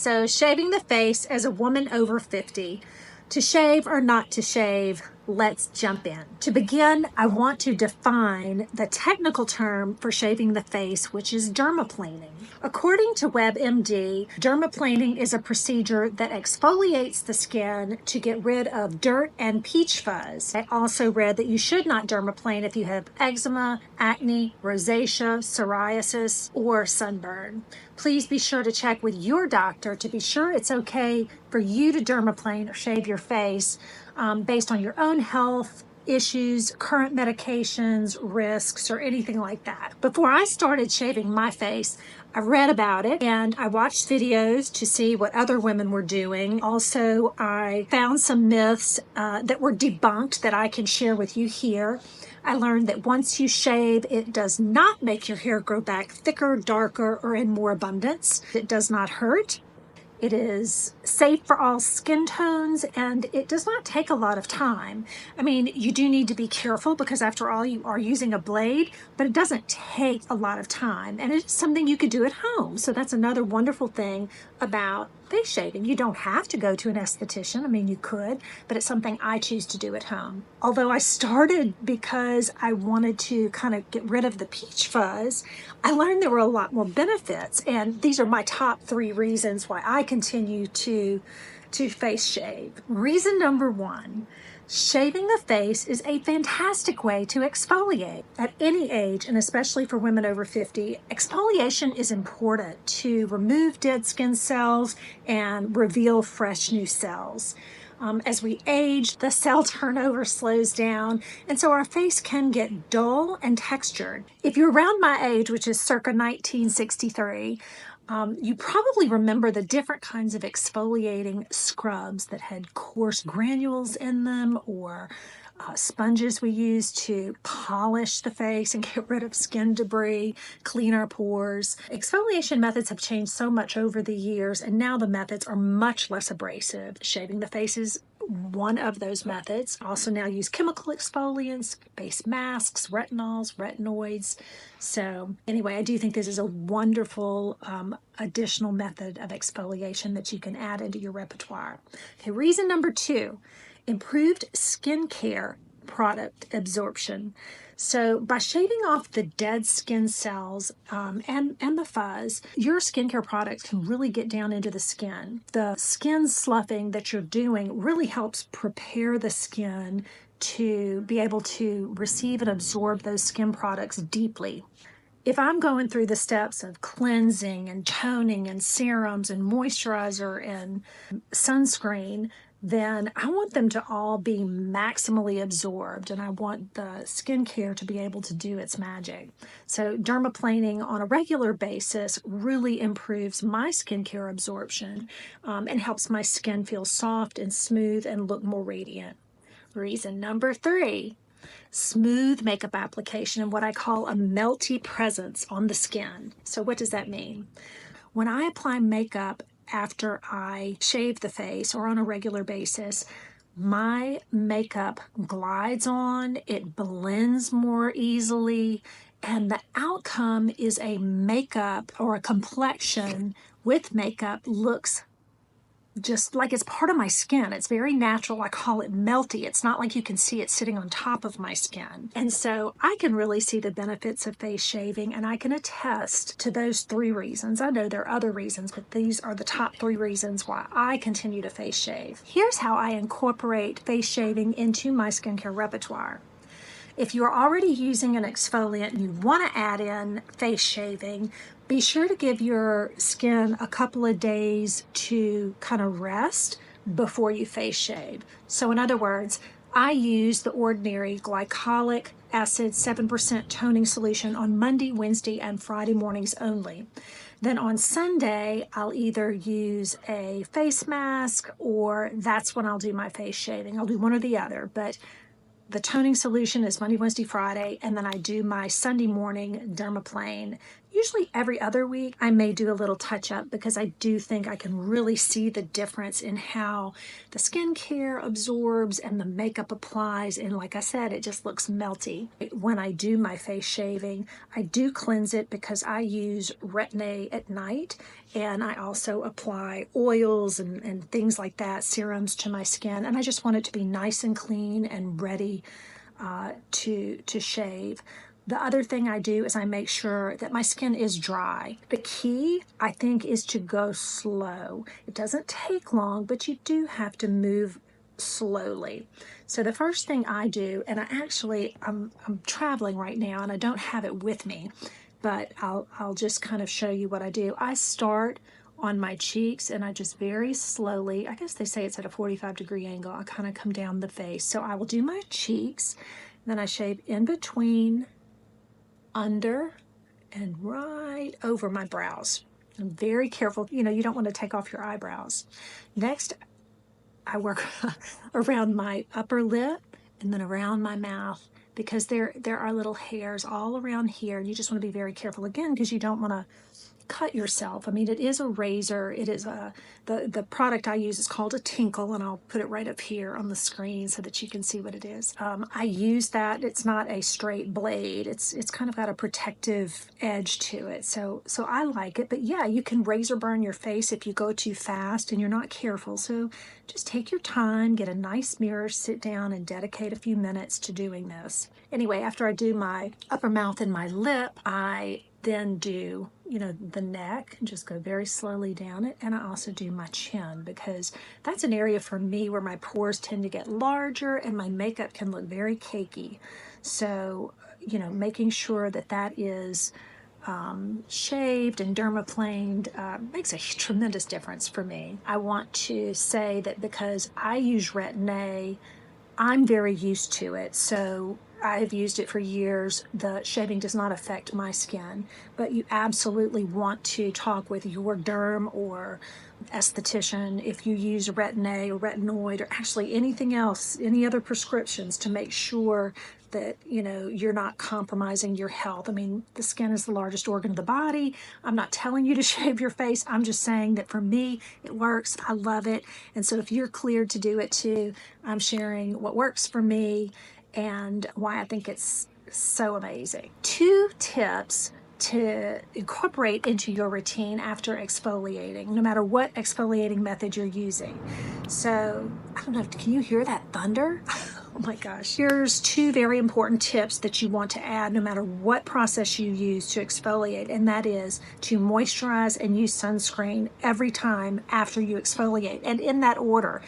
so shaving the face as a woman over 50. To shave or not to shave, let's jump in. To begin, I want to define the technical term for shaving the face, which is dermaplaning. According to WebMD, dermaplaning is a procedure that exfoliates the skin to get rid of dirt and peach fuzz. I also read that you should not dermaplane if you have eczema, acne, rosacea, psoriasis, or sunburn. Please be sure to check with your doctor to be sure it's okay for you to dermaplane or shave your face based on your own health issues, current medications, risks, or anything like that. Before I started shaving my face, I read about it and I watched videos to see what other women were doing. Also, I found some myths that were debunked that I can share with you here. I learned that once you shave, it does not make your hair grow back thicker, darker, or in more abundance. It does not hurt. It is safe for all skin tones, and it does not take a lot of time. I mean, you do need to be careful because after all, you are using a blade, but it doesn't take a lot of time, and it's something you could do at home. So that's another wonderful thing about face shaving. You don't have to go to an esthetician. I mean, you could, but it's something I choose to do at home. Although I started because I wanted to kind of get rid of the peach fuzz, I learned there were a lot more benefits, and these are my top 3 reasons why I continue to face shave. Reason number 1, shaving the face is a fantastic way to exfoliate. At any age, and especially for women over 50, exfoliation is important to remove dead skin cells and reveal fresh new cells. As we age, the cell turnover slows down, and so our face can get dull and textured. If you're around my age, which is circa 1963, you probably remember the different kinds of exfoliating scrubs that had coarse granules in them, or sponges we use to polish the face and get rid of skin debris, clean our pores. Exfoliation methods have changed so much over the years, and now the methods are much less abrasive. Shaving the face is one of those methods. Also now use chemical exfoliants, face masks, retinols, retinoids. So anyway, I do think this is a wonderful additional method of exfoliation that you can add into your repertoire. Okay, reason number 2, improved skincare product absorption. So by shaving off the dead skin cells and the fuzz, your skincare products can really get down into the skin. The skin sloughing that you're doing really helps prepare the skin to be able to receive and absorb those skin products deeply. If I'm going through the steps of cleansing and toning and serums and moisturizer and sunscreen, then I want them to all be maximally absorbed, and I want the skincare to be able to do its magic. So dermaplaning on a regular basis really improves my skincare absorption and helps my skin feel soft and smooth and look more radiant. Reason number 3, smooth makeup application and what I call a melty presence on the skin. So what does that mean? When I apply makeup after I shave the face or on a regular basis, my makeup glides on, it blends more easily, and the outcome is a makeup or a complexion with makeup looks just like it's part of my skin. It's very natural. I call it melty. It's not like you can see it sitting on top of my skin. And so I can really see the benefits of face shaving, and I can attest to those 3 reasons. I know there are other reasons, but these are the top 3 reasons why I continue to face shave. Here's how I incorporate face shaving into my skincare repertoire. If you're already using an exfoliant and you want to add in face shaving, be sure to give your skin a couple of days to kind of rest before you face shave. So in other words, I use the ordinary glycolic acid 7% toning solution on Monday, Wednesday, and Friday mornings only. Then on Sunday, I'll either use a face mask, or that's when I'll do my face shaving. I'll do one or the other, but the toning solution is Monday, Wednesday, Friday, and then I do my Sunday morning dermaplane, usually every other week, I may do a little touch up because I do think I can really see the difference in how the skincare absorbs and the makeup applies. And like I said, it just looks melty. When I do my face shaving, I do cleanse it because I use Retin-A at night. And I also apply oils and things like that, serums to my skin. And I just want it to be nice and clean and ready to shave. The other thing I do is I make sure that my skin is dry. The key, I think, is to go slow. It doesn't take long, but you do have to move slowly. So the first thing I do, and I'm traveling right now and I don't have it with me, but I'll just kind of show you what I do. I start on my cheeks and I just very slowly, I guess they say it's at a 45-degree angle, I kind of come down the face. So I will do my cheeks, then I shave in between, under, and right over my brows. I'm very careful. You know, you don't want to take off your eyebrows. Next, I work around my upper lip and then around my mouth because there are little hairs all around here. And you just want to be very careful again because you don't want to cut yourself. I mean, it is a razor. It is the product I use is called a Tinkle, and I'll put it right up here on the screen so that you can see what it is. I use that. It's not a straight blade. It's kind of got a protective edge to it. So I like it. But yeah, you can razor burn your face if you go too fast and you're not careful. So just take your time, get a nice mirror, sit down, and dedicate a few minutes to doing this. Anyway, after I do my upper mouth and my lip, I then do, you know, the neck and just go very slowly down it. And I also do my chin because that's an area for me where my pores tend to get larger and my makeup can look very cakey. So, you know, making sure that that is shaved and dermaplaned makes a tremendous difference for me. I want to say that because I use Retin-A, I'm very used to it. So I've used it for years. The shaving does not affect my skin, but you absolutely want to talk with your derm or esthetician if you use Retin-A or retinoid or actually anything else, any other prescriptions, to make sure that, you know, you're not compromising your health. I mean, the skin is the largest organ of the body. I'm not telling you to shave your face. I'm just saying that for me, it works. I love it. And so if you're cleared to do it too, I'm sharing what works for me and why I think it's so amazing. 2 tips to incorporate into your routine after exfoliating, no matter what exfoliating method you're using. So, I don't know, can you hear that thunder? Oh my gosh. Here's 2 very important tips that you want to add no matter what process you use to exfoliate, and that is to moisturize and use sunscreen every time after you exfoliate, and in that order.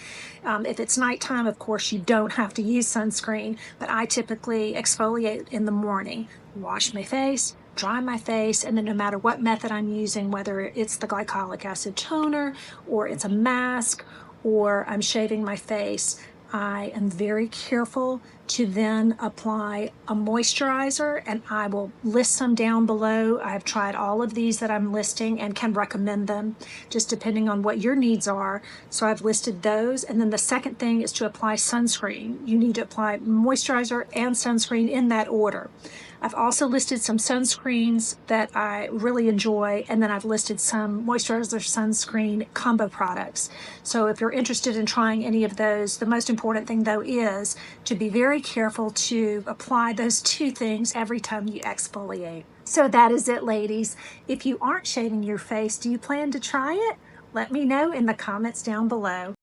If it's nighttime, of course, you don't have to use sunscreen, but I typically exfoliate in the morning, wash my face, dry my face, and then no matter what method I'm using, whether it's the glycolic acid toner or it's a mask or I'm shaving my face, I am very careful to then apply a moisturizer, and I will list some down below. I've tried all of these that I'm listing and can recommend them just depending on what your needs are. So I've listed those. And then the second thing is to apply sunscreen. You need to apply moisturizer and sunscreen in that order. I've also listed some sunscreens that I really enjoy, and then I've listed some moisturizer sunscreen combo products. So if you're interested in trying any of those, the most important thing though is to be very careful to apply those 2 things every time you exfoliate. So that is it, ladies. If you aren't shaving your face, do you plan to try it? Let me know in the comments down below.